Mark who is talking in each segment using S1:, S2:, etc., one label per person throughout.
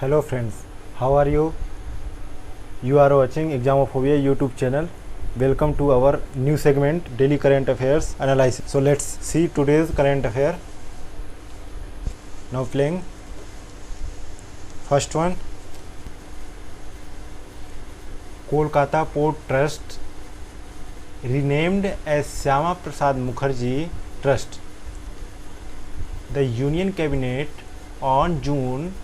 S1: Hello friends, how are you? You are watching Examophobia YouTube channel. Welcome to our new segment Daily Current Affairs Analysis. So let's see today's current affair. Now playing. First one, Kolkata Port Trust renamed as Syama Prasad Mukherjee Trust. The Union Cabinet on June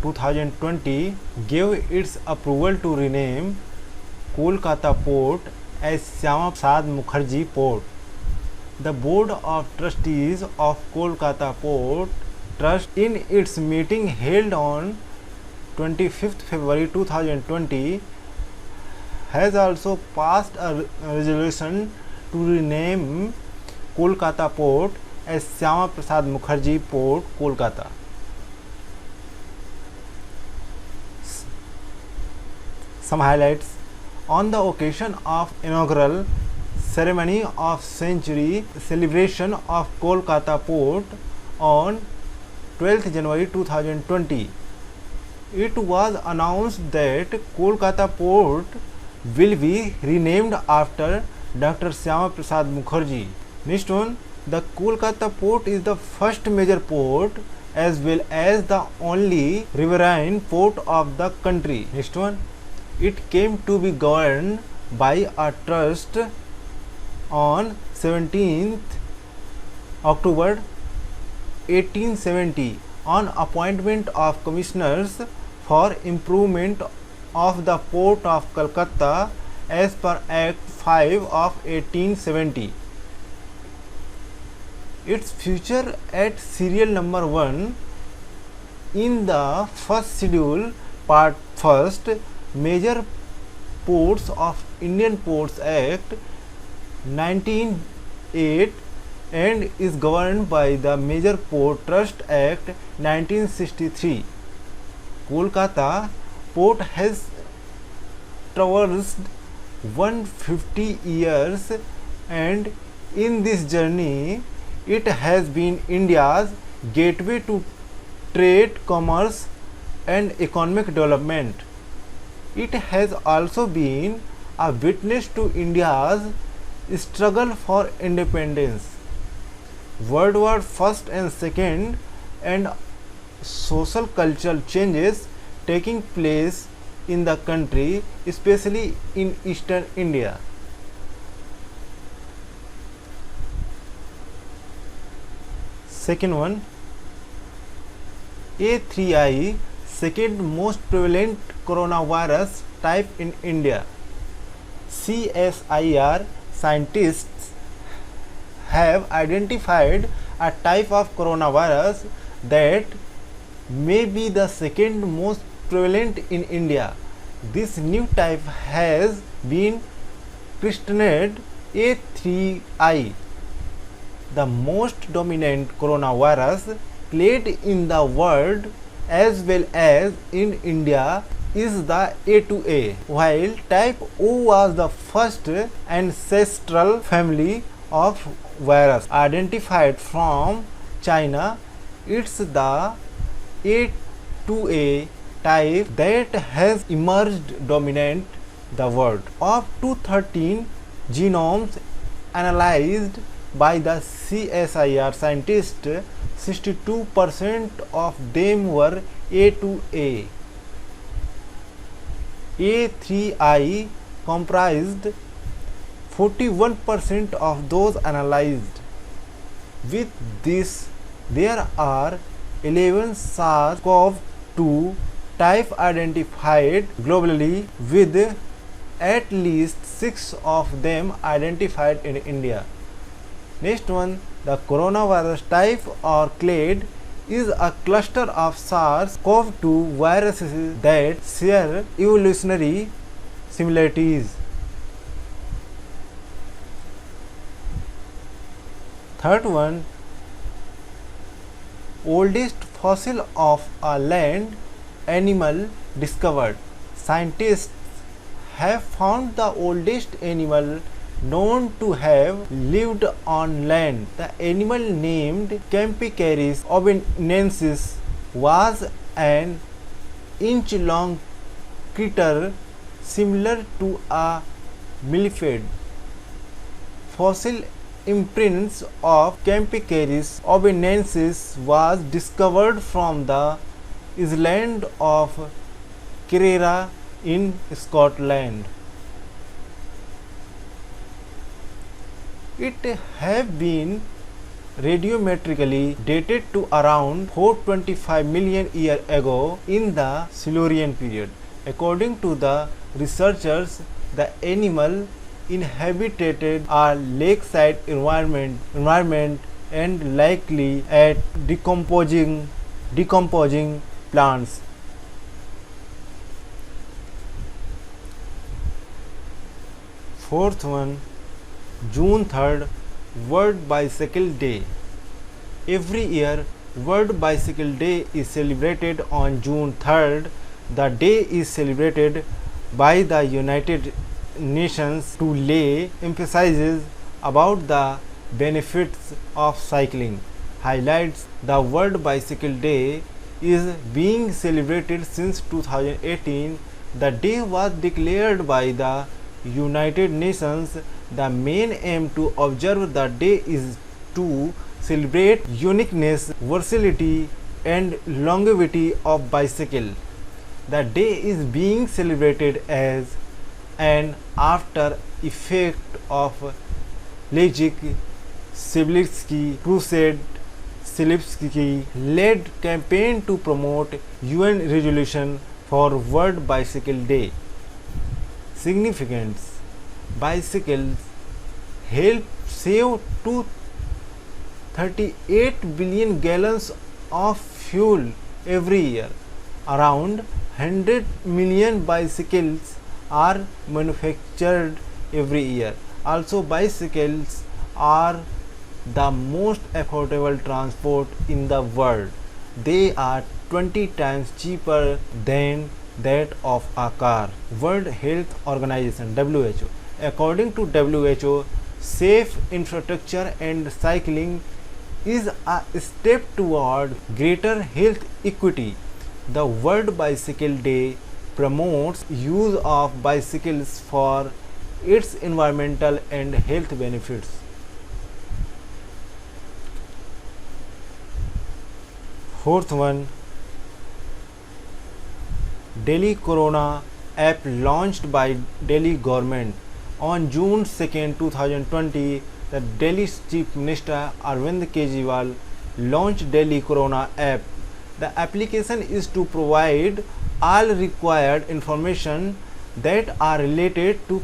S1: 2020 gave its approval to rename Kolkata Port as Syama Prasad Mukherjee Port. The Board of Trustees of Kolkata Port Trust, in its meeting held on 25th February 2020, has also passed a resolution to rename Kolkata Port as Syama Prasad Mukherjee Port, Kolkata. Some highlights. On the occasion of inaugural ceremony of century celebration of Kolkata Port on 12th January 2020, it was announced that Kolkata Port will be renamed after Dr. Syama Prasad Mukherjee. Next one, the Kolkata Port is the first major port as well as the only riverine port of the country. Next one, it came to be governed by a trust on 17th October 1870 on appointment of commissioners for improvement of the port of Calcutta as per Act 5 of 1870. Its feature at serial number 1 in the first schedule, part 1st, Major Ports of Indian Ports Act 1908 and is governed by the Major Port Trust Act 1963. Kolkata Port has traversed 150 years, and in this journey it has been India's gateway to trade, commerce and economic development. It has also been a witness to India's struggle for independence, World War I and II, and social cultural changes taking place in the country, especially in eastern India. Second one, A3I, second most prevalent coronavirus type in India. CSIR scientists have identified a type of coronavirus that may be the second most prevalent in India. This new type has been christened A3I, the most dominant coronavirus clade in the world as well as in India is the A2A, while type O was the first ancestral family of virus identified from China. It's the A2A type that has emerged dominant the world. Of 213 genomes analyzed by the CSIR scientists, 62% of them were A2A. A3I comprised 41% of those analyzed. With this, there are 11 SARS-CoV-2 type identified globally, with at least 6 of them identified in India. Next one, the coronavirus type or clade is a cluster of SARS-CoV-2 viruses that share evolutionary similarities. Third one, oldest fossil of a land animal discovered. Scientists have found the oldest animal known to have lived on land. The animal named Campycaris obenensis was an inch-long crater similar to a millipede. Fossil imprints of Campicarius obenensis was discovered from the island of Kerera in Scotland. It have been radiometrically dated to around 425 million years ago in the Silurian period. According to the researchers, the animal inhabited a lakeside environment and likely at decomposing plants. Fourth one, June 3rd, World Bicycle Day. Every year, World Bicycle Day is celebrated on June 3rd. The day is celebrated by the United Nations to lay emphasis about the benefits of cycling. Highlights: the World Bicycle Day is being celebrated since 2018. The day was declared by the United Nations. The main aim to observe the day is to celebrate uniqueness, versatility and longevity of bicycle. The day is being celebrated as an after effect of Leszek Sibylski Crusade Sibylski led campaign to promote UN resolution for World Bicycle Day. Significance: bicycles help save 238 billion gallons of fuel every year. Around 100 million bicycles are manufactured every year. Also, bicycles are the most affordable transport in the world. They are 20 times cheaper than that of a car. World Health Organization (WHO). According to WHO, safe infrastructure and cycling is a step toward greater health equity. The World Bicycle Day promotes use of bicycles for its environmental and health benefits. Fourth one, Delhi Corona app launched by Delhi government. On June 2nd, 2020, the Delhi's Chief Minister Arvind Kejriwal launched Delhi Corona app. The application is to provide all required information that are related to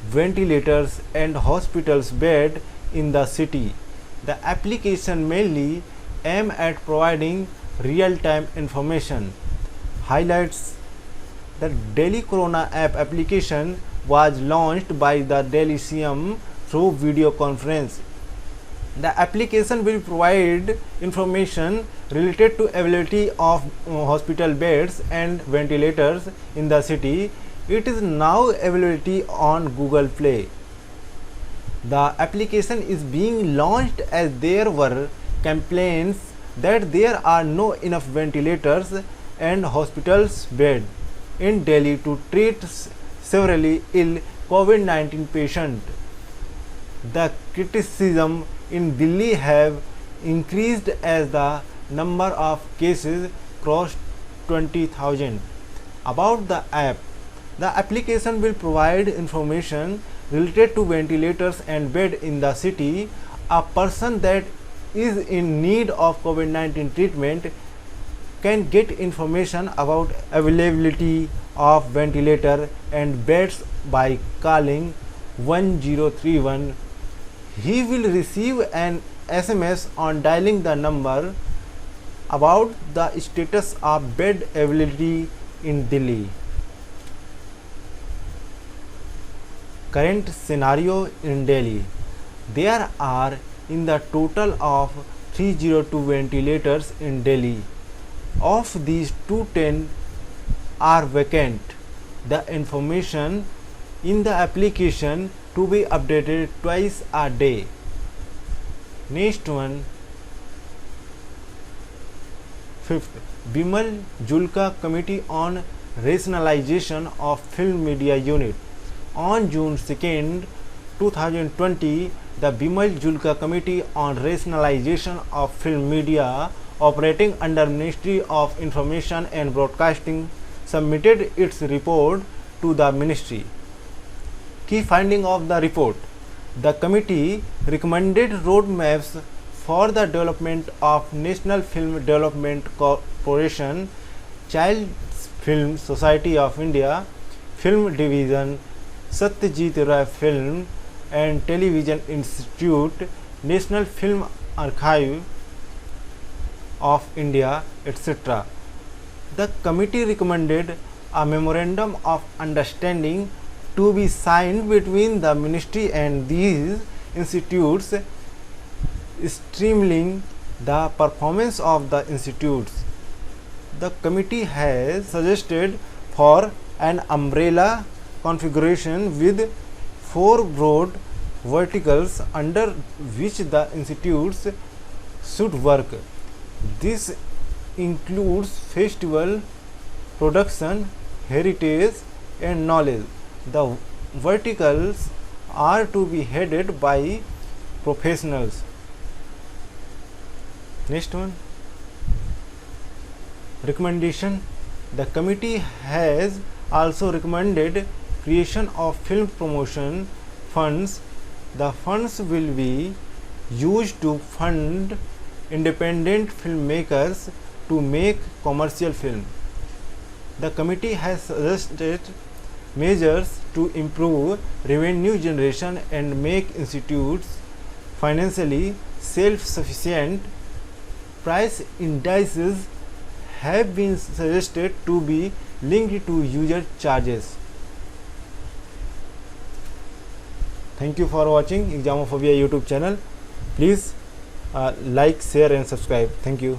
S1: ventilators and hospitals bed in the city. The application mainly aims at providing real-time information. Highlights: the Delhi Corona app application was launched by the Delhi CM through video conference. The application will provide information related to availability of hospital beds and ventilators in the city. It is now available on Google Play. The application is being launched as there were complaints that there are no enough ventilators and hospitals beds in Delhi to treat severely ill COVID-19 patients. The criticism in Delhi have increased as the number of cases crossed 20,000. About the app, the application will provide information related to ventilators and bed in the city. A person that is in need of COVID-19 treatment can get information about availability of ventilator and beds by calling 1031. He will receive an SMS on dialing the number about the status of bed availability in Delhi. Current scenario in Delhi: there are in the total of 302 ventilators in Delhi. Of these, 210 are vacant. The information in the application to be updated twice a day. Next one, fifth, Bimal Julka Committee on Rationalization of Film Media Unit. On June 2nd, 2020, the Bimal Julka Committee on Rationalization of Film Media, operating under Ministry of Information and Broadcasting, submitted its report to the ministry. Key finding of the report: the committee recommended roadmaps for the development of National Film Development Corporation, Child Film Society of India, Film Division, Satyajit Ray Film and Television Institute, National Film Archive of India, etc. The committee recommended a memorandum of understanding to be signed between the ministry and these institutes, streamlining the performance of the institutes. The committee has suggested for an umbrella configuration with 4 broad verticals under which the institutes should work. This includes festival, production, heritage and knowledge. The verticals are to be headed by professionals. Next one, recommendation. The committee has also recommended creation of film promotion funds. The funds will be used to fund independent filmmakers to make commercial film. The committee has suggested measures to improve revenue generation and make institutes financially self-sufficient. Price indices have been suggested to be linked to user charges. Thank you for watching Examophobia YouTube channel. Please like, share and subscribe. Thank you.